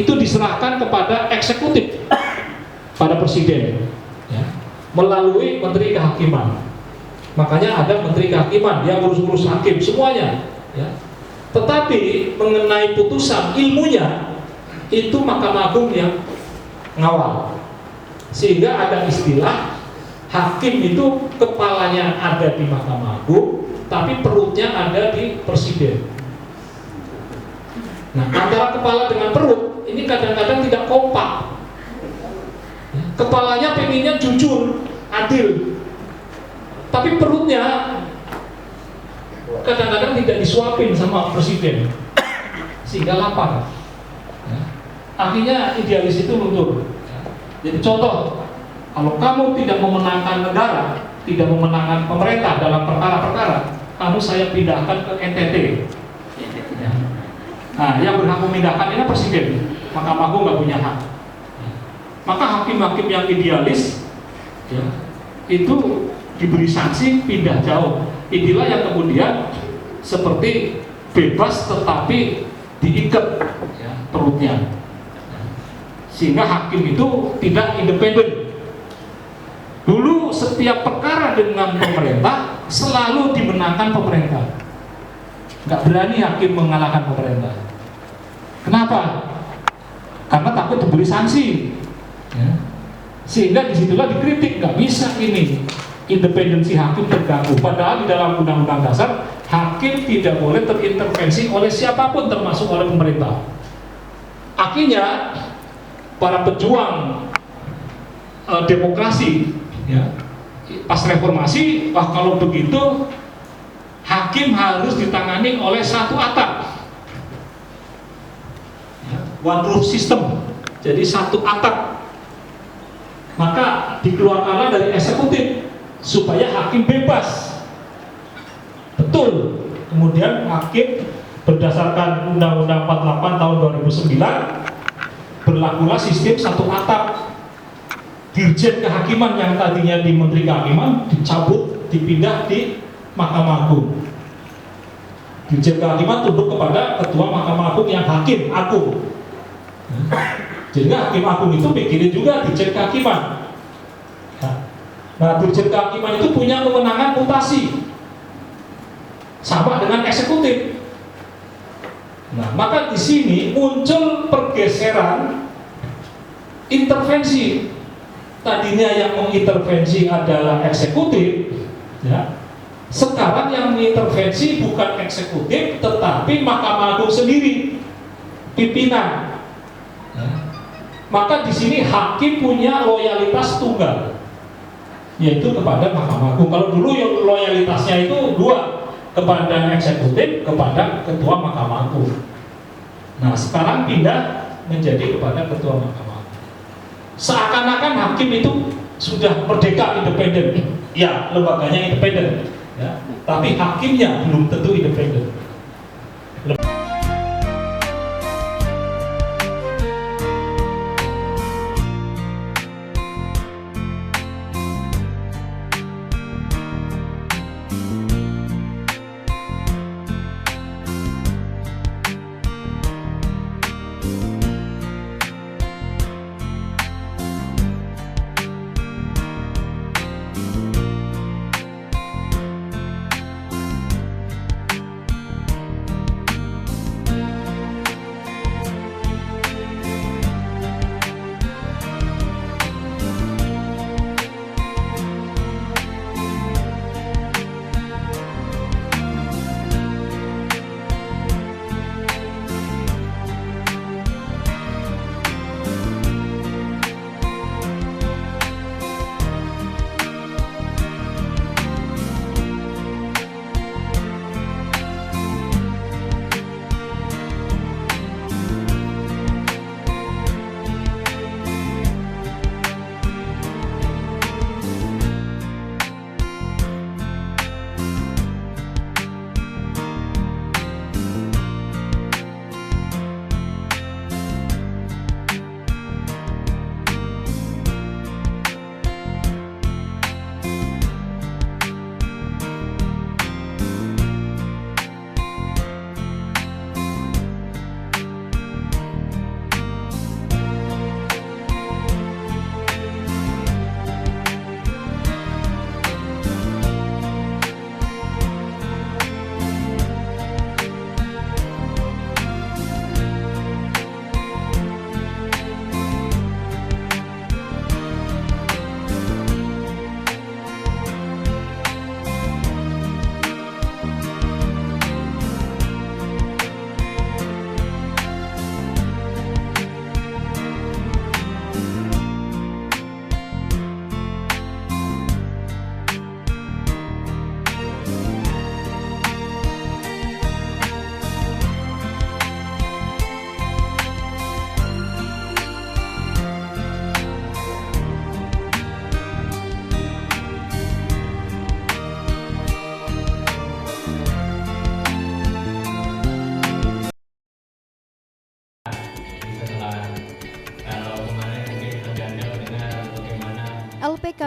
itu diserahkan kepada eksekutif, pada presiden, ya, melalui Menteri Kehakiman. Makanya ada Menteri Kehakiman, dia ngurus-ngurus hakim semuanya, ya. Tetapi mengenai putusan ilmunya itu Mahkamah Agung yang ngawal, sehingga ada istilah hakim itu kepalanya ada di Mahkamah Agung, tapi perutnya ada di presiden. Nah, antara kepala dengan perut ini kadang-kadang tidak kompak. Kepalanya pengennya jujur, adil, tapi perutnya kadang-kadang tidak disuapin sama presiden, sehingga lapar. Akhirnya idealis itu luntur. Jadi contoh, kalau kamu tidak memenangkan negara, tidak memenangkan pemerintah dalam perkara-perkara, kamu saya pindahkan ke NTT. Nah, yang berhak memindahkan ini presiden. Mahkamah Agung nggak punya hak. Maka hakim-hakim yang idealis, ya, itu diberi sanksi pindah jauh. Inilah yang kemudian seperti bebas tetapi diikat, ya, perutnya, sehingga hakim itu tidak independen. Dulu setiap perkara dengan pemerintah selalu dimenangkan pemerintah. Nggak berani hakim mengalahkan pemerintah. Kenapa? Karena takut diberi sanksi, ya. Sehingga disitulah dikritik, nggak bisa ini independensi hakim terganggu. Padahal di dalam Undang-Undang Dasar hakim tidak boleh terintervensi oleh siapapun termasuk oleh pemerintah. Akhirnya para pejuang demokrasi, ya, pas reformasi, wah kalau begitu hakim harus ditangani oleh satu atap, ya, one roof system, jadi satu atap. Maka dikeluarkanlah dari eksekutif supaya hakim bebas. Betul. Kemudian hakim berdasarkan Undang-Undang 48 tahun 2009 berlakulah sistem satu atap. Dirjen Kehakiman yang tadinya di Menteri Kehakiman dicabut, dipindah di Mahkamah Agung. Dirjen Kehakiman tunduk kepada Ketua Mahkamah Agung yang hakim agung. Jadi hakim agung itu pikirin juga Dirjen Kehakiman. Nah, Dirjen Kehakiman itu punya kewenangan mutasi, sama dengan eksekutif. Nah, maka di sini muncul pergeseran intervensi. Tadinya yang mengintervensi adalah eksekutif, ya. Sekarang yang mengintervensi bukan eksekutif, tetapi Mahkamah Agung sendiri, pimpinan. Ya. Maka di sini hakim punya loyalitas tunggal, yaitu kepada Mahkamah Agung. Kalau dulu loyalitasnya itu dua, kepada eksekutif, kepada Ketua Mahkamah Agung. Nah, sekarang pindah menjadi kepada Ketua Mahkamah Agung. Seakan-akan hakim itu sudah merdeka, independen. Ya, lembaganya independen, ya. Tapi hakimnya belum tentu independen.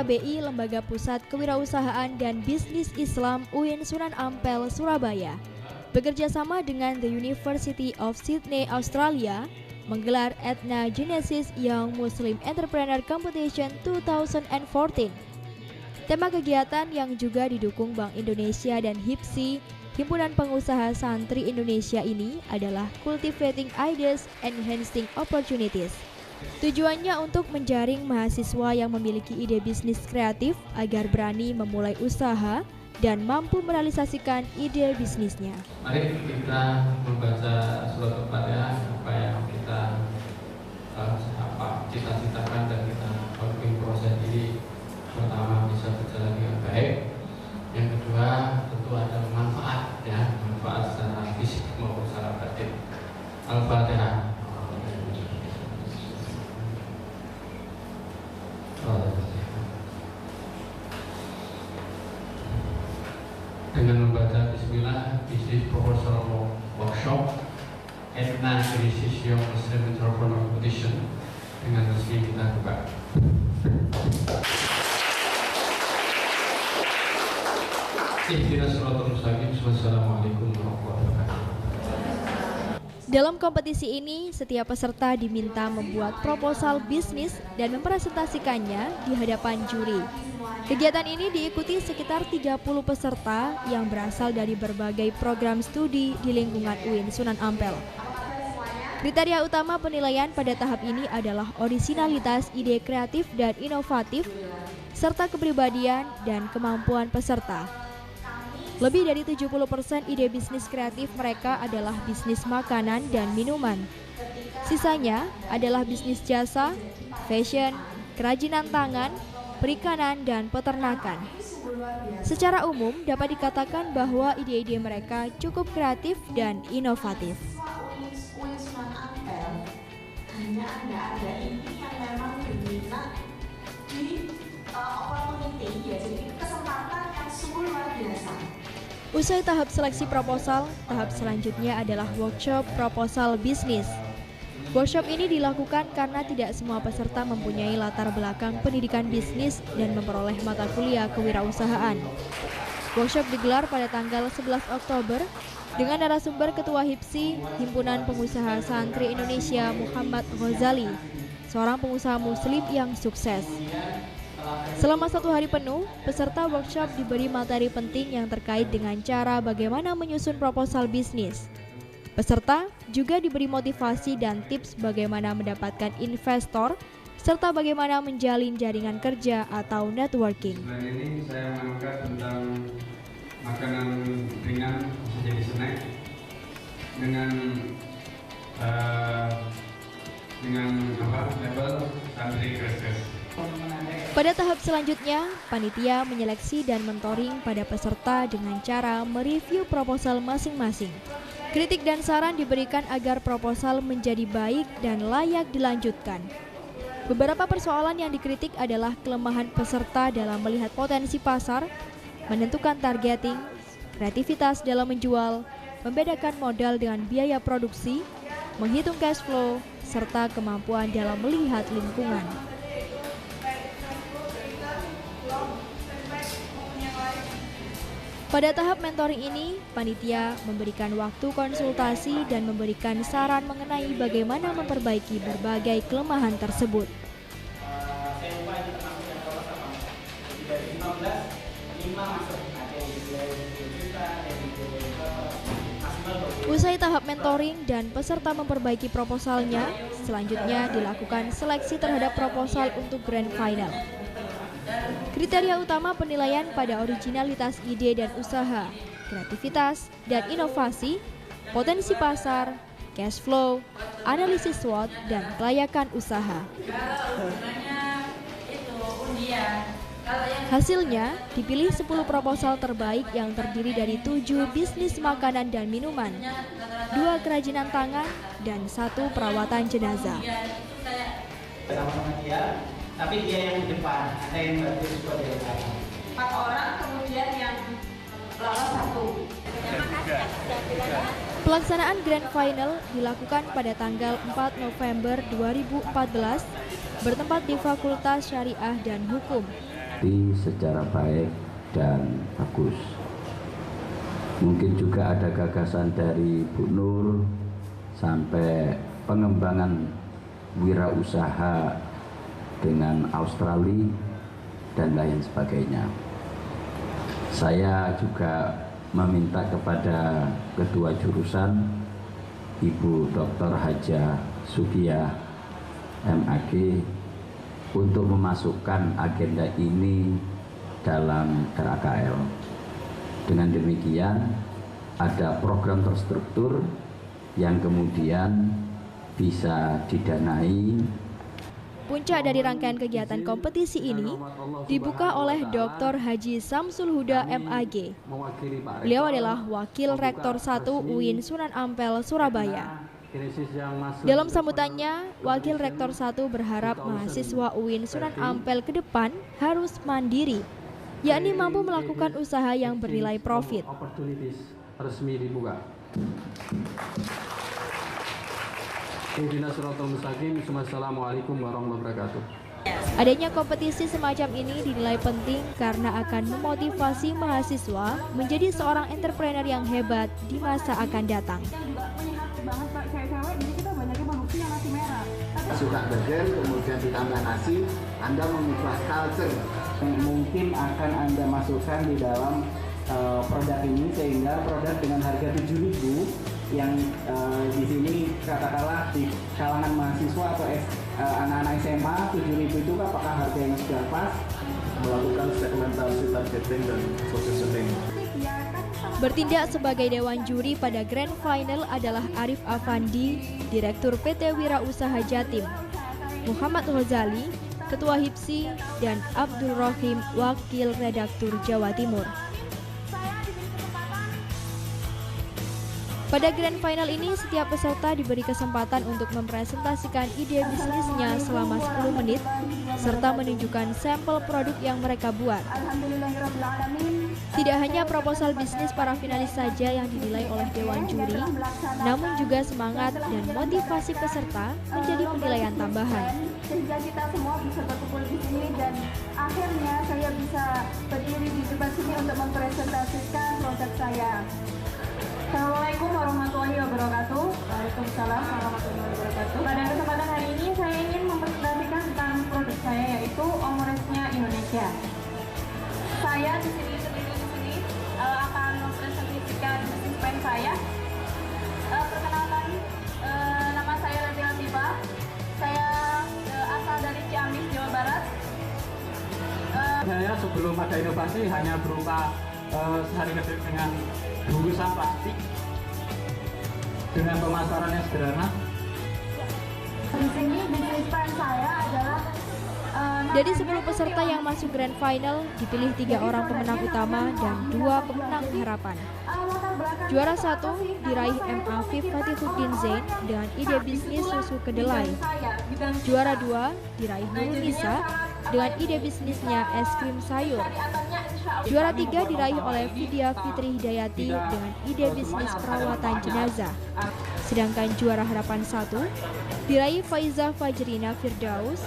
LPBI, Lembaga Pusat Kewirausahaan dan Bisnis Islam UIN Sunan Ampel, Surabaya, bekerja sama dengan The University of Sydney, Australia, menggelar Ethna Genesis Young Muslim Entrepreneur Competition 2014. Tema kegiatan yang juga didukung Bank Indonesia dan HIPSI, Himpunan Pengusaha Santri Indonesia ini adalah Cultivating Ideas, Enhancing Opportunities. Tujuannya untuk menjaring mahasiswa yang memiliki ide bisnis kreatif agar berani memulai usaha dan mampu merealisasikan ide bisnisnya. Mari kita membaca surat Al-Fatihah, apa yang kita cita-citakan dan kita lakukan proses ini. Pertama, bisa berjalan dengan baik. Yang kedua, tentu ada manfaat, ya, manfaat secara fisik maupun secara batin. Al-Fatihah. Dengan membaca Bismillah, Bisnis Proposal Workshop Ethna Genesis Young Muslim Entrepreneur Competition dengan resmi kita buka. Wassalamualaikum warahmatullahi wabarakatuh. Dalam kompetisi ini, setiap peserta diminta membuat proposal bisnis dan mempresentasikannya di hadapan juri. Kegiatan ini diikuti sekitar 30 peserta yang berasal dari berbagai program studi di lingkungan UIN Sunan Ampel. Kriteria utama penilaian pada tahap ini adalah orisinalitas ide kreatif dan inovatif, serta kepribadian dan kemampuan peserta. Lebih dari 70% ide bisnis kreatif mereka adalah bisnis makanan dan minuman. Sisanya adalah bisnis jasa, fashion, kerajinan tangan, perikanan, dan peternakan. Secara umum dapat dikatakan bahwa ide-ide mereka cukup kreatif dan inovatif. Hanya ada ini yang memang berminat di opportunity, ya, jadi kesempatan yang sungguh luar biasa. Usai tahap seleksi proposal, tahap selanjutnya adalah workshop proposal bisnis. Workshop ini dilakukan karena tidak semua peserta mempunyai latar belakang pendidikan bisnis dan memperoleh mata kuliah kewirausahaan. Workshop digelar pada tanggal 11 Oktober dengan narasumber Ketua HIPSI, Himpunan Pengusaha Santri Indonesia Muhammad Ghazali, seorang pengusaha muslim yang sukses. Selama 1 hari penuh, peserta workshop diberi materi penting yang terkait dengan cara bagaimana menyusun proposal bisnis. Peserta juga diberi motivasi dan tips bagaimana mendapatkan investor, serta bagaimana menjalin jaringan kerja atau networking. Selain ini saya mengangkat tentang makanan ringan, bisa jadi snack, dengan label santri kres-kres. Pada tahap selanjutnya, panitia menyeleksi dan mentoring pada peserta dengan cara mereview proposal masing-masing. Kritik dan saran diberikan agar proposal menjadi baik dan layak dilanjutkan. Beberapa persoalan yang dikritik adalah kelemahan peserta dalam melihat potensi pasar, menentukan targeting, kreativitas dalam menjual, membedakan modal dengan biaya produksi, menghitung cash flow, serta kemampuan dalam melihat lingkungan. Pada tahap mentoring ini, panitia memberikan waktu konsultasi dan memberikan saran mengenai bagaimana memperbaiki berbagai kelemahan tersebut. Usai tahap mentoring dan peserta memperbaiki proposalnya, selanjutnya dilakukan seleksi terhadap proposal untuk grand final. Kriteria utama penilaian pada originalitas ide dan usaha, kreativitas dan inovasi, potensi pasar, cash flow, analisis SWOT, dan kelayakan usaha. Hasilnya, dipilih 10 proposal terbaik yang terdiri dari 7 bisnis makanan dan minuman, 2 kerajinan tangan, dan 1 perawatan jenazah. Tapi dia yang di depan, ada yang bantu juga dari belakang. 4 orang, kemudian yang lolos 1. Pelaksanaan Grand Final dilakukan pada tanggal 4 November 2014 bertempat di Fakultas Syariah dan Hukum. secara baik dan bagus. Mungkin juga ada gagasan dari Bu Nur sampai pengembangan wirausaha dengan Australia dan lain sebagainya. Saya juga meminta kepada kedua jurusan, Ibu Dr. Haja Sugiyah MAG, untuk memasukkan agenda ini dalam RAKL. Dengan demikian ada program terstruktur yang kemudian bisa didanai. Puncak dari rangkaian kegiatan kompetisi ini dibuka oleh Dr. Haji Samsul Huda MAG. Beliau adalah Wakil Rektor 1 UIN Sunan Ampel, Surabaya. Dalam sambutannya, Wakil Rektor 1 berharap mahasiswa UIN Sunan Ampel ke depan harus mandiri, yakni mampu melakukan usaha yang bernilai profit. Resmi dibuka. Assalamualaikum warahmatullahi wabarakatuh. Adanya kompetisi semacam ini dinilai penting karena akan memotivasi mahasiswa menjadi seorang entrepreneur yang hebat di masa akan datang. Suka burger, kemudian ditambah nasi, Anda mengubah culture. Mungkin akan Anda masukkan di dalam produk ini, sehingga produk dengan harga 7.000 yang di sini katakanlah di kalangan mahasiswa atau anak-anak SMA, 7.000 itu apakah harga yang sudah pas? Melakukan segmentasi targeting dan positioning. Bertindak sebagai dewan juri pada Grand Final adalah Arif Afandi, Direktur PT Wirausaha Jatim, Muhammad Ghazali, Ketua HIPSI, dan Abdul Rohim, Wakil Redaktur Jawa Timur. Pada Grand Final ini, setiap peserta diberi kesempatan untuk mempresentasikan ide bisnisnya selama 10 menit, serta menunjukkan sampel produk yang mereka buat. Tidak hanya proposal bisnis para finalis saja yang dinilai oleh Dewan Juri, namun juga semangat dan motivasi peserta menjadi penilaian tambahan. Sehingga kita semua bisa berkumpul di sini dan akhirnya saya bisa berdiri di depan sini untuk mempresentasikan produk saya. Assalamualaikum warahmatullahi wabarakatuh. Waalaikumsalam warahmatullahi wabarakatuh. Pada kesempatan hari ini saya ingin mempresentasikan tentang produk saya, yaitu omelette-nya Indonesia. Saya di sini akan mempresentasikan bisnis plan saya. Perkenalkan, nama saya Rabi Latifah. Saya asal dari Ciamis, Jawa Barat. Saya sebelum ada inovasi hanya berupa sehari-hari dengan bungkusan plastik dengan pemasarannya sederhana. Di sini bisnis plan saya adalah Dari 10 peserta yang masuk Grand Final, dipilih 3 orang pemenang utama dan 2 pemenang harapan. Juara 1 diraih M. Afif Fatihuddin Zain dengan ide bisnis susu kedelai. Juara 2 diraih Nurul Nisa dengan ide bisnisnya es krim sayur. Juara 3 diraih oleh Vidya Fitri Hidayati dengan ide bisnis perawatan jenazah. Sedangkan juara harapan 1 diraih Faiza Fajrina Firdaus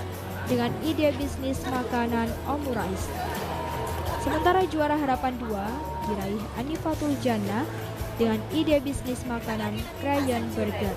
dengan ide bisnis makanan omurice. Sementara juara harapan 2 diraih Anifatul Jannah dengan ide bisnis makanan Crayon Burger.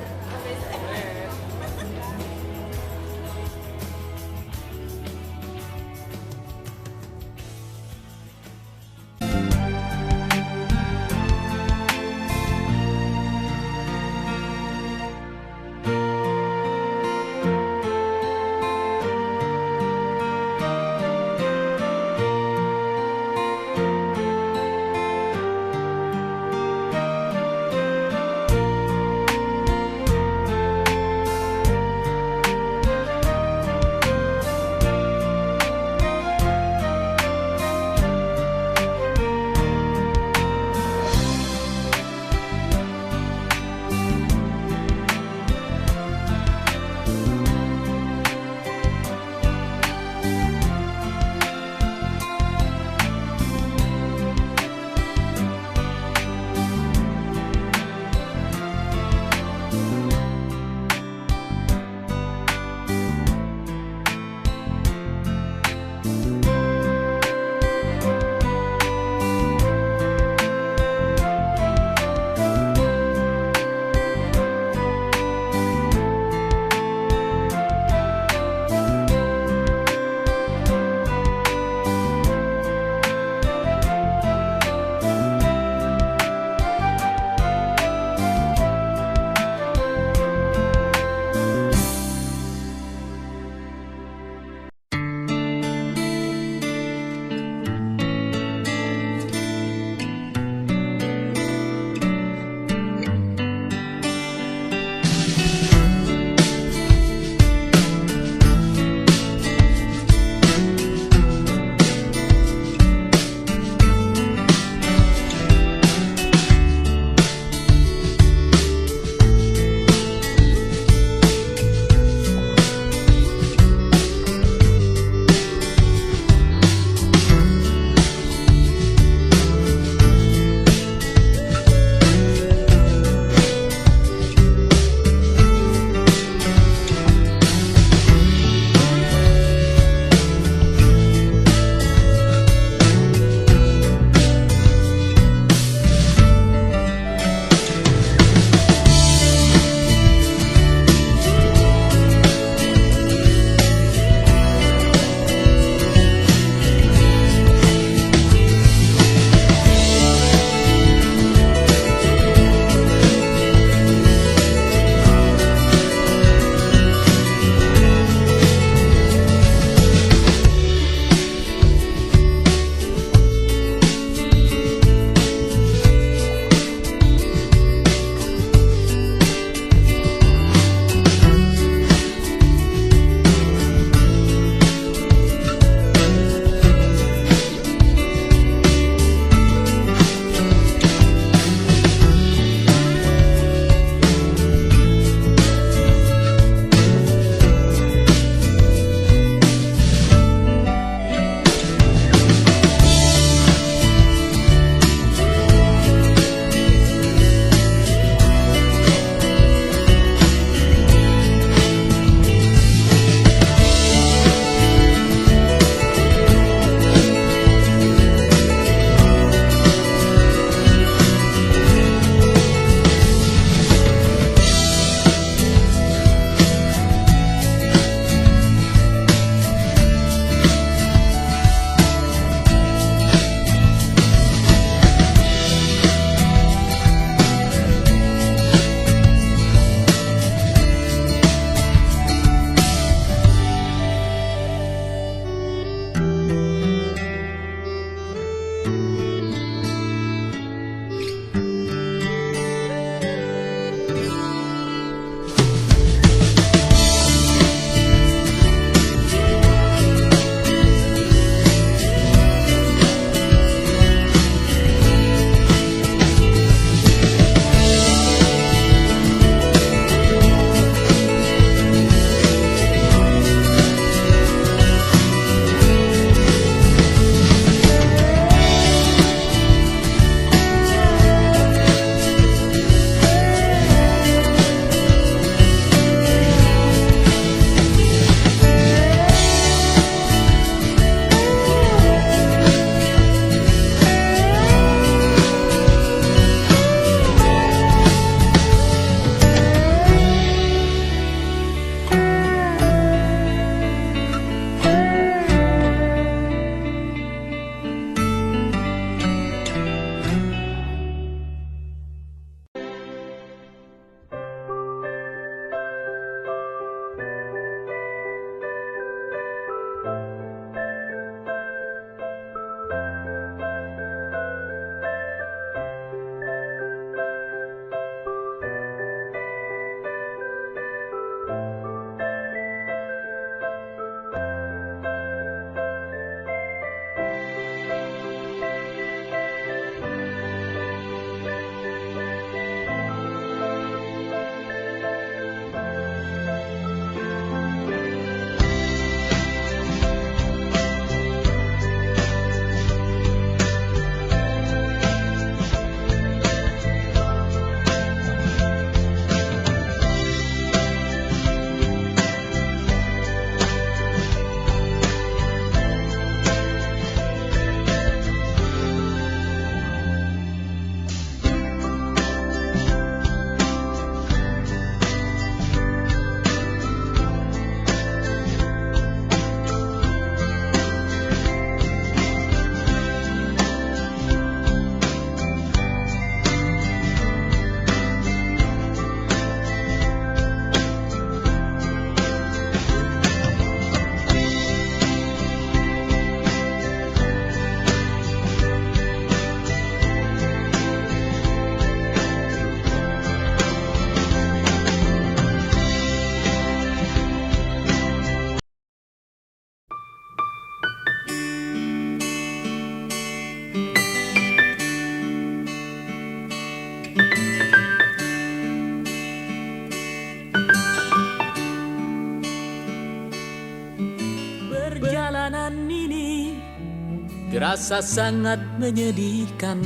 terasa sangat menyedihkan.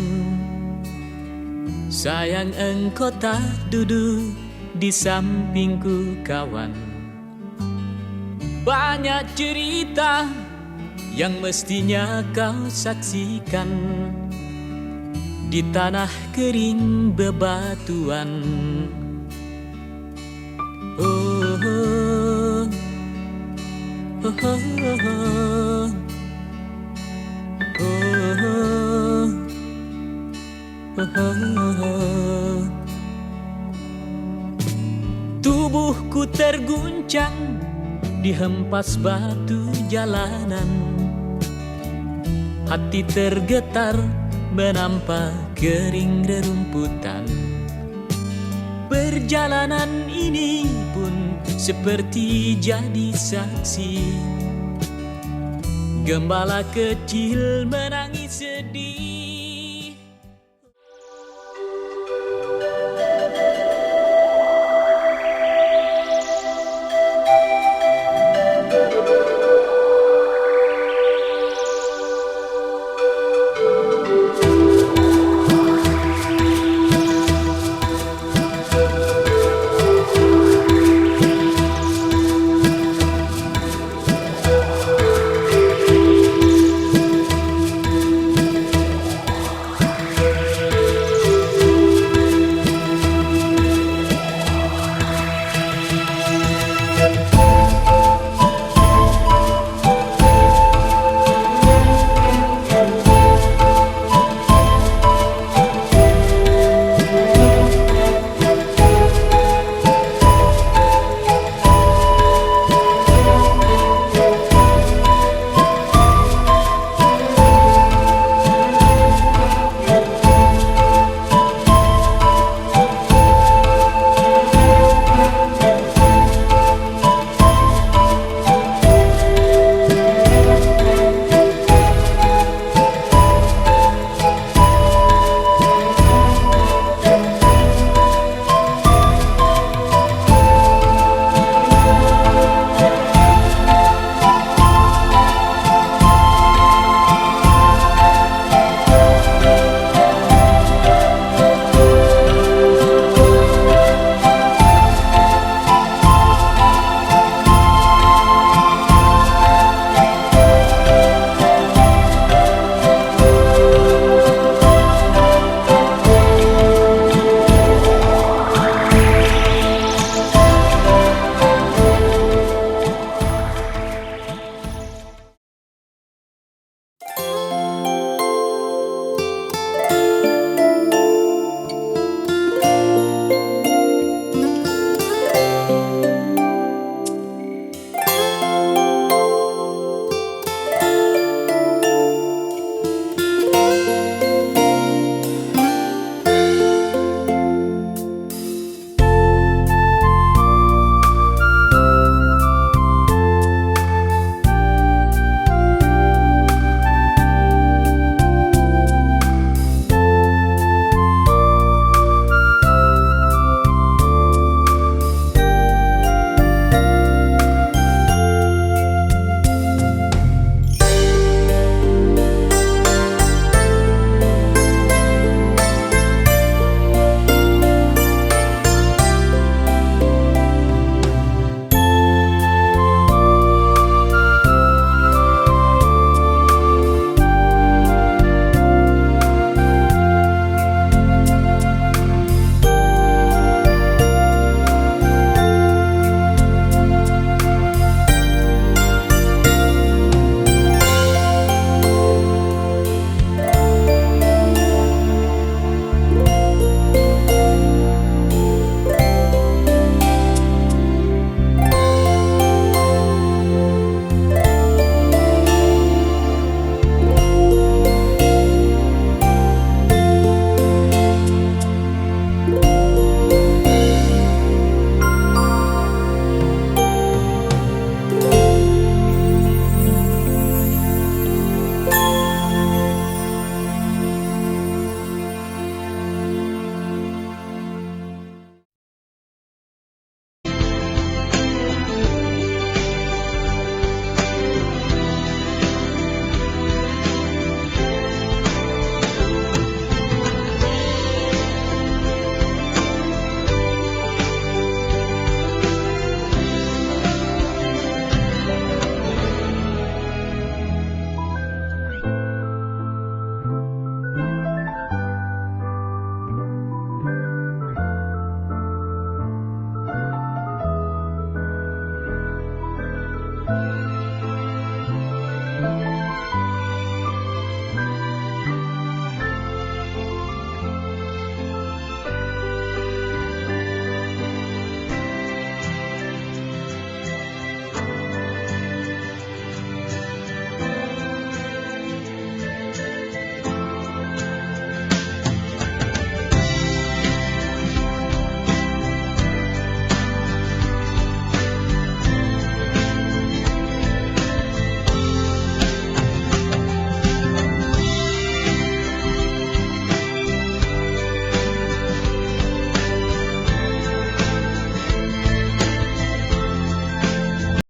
Sayang engkau tak duduk di sampingku kawan. Banyak cerita yang mestinya kau saksikan di tanah kering bebatuan. Oh, oh, oh, oh, oh. Tubuhku terguncang dihempas batu jalanan. Hati tergetar menampak kering rerumputan. Perjalanan ini pun seperti jadi saksi. Gembala kecil menangis sedih.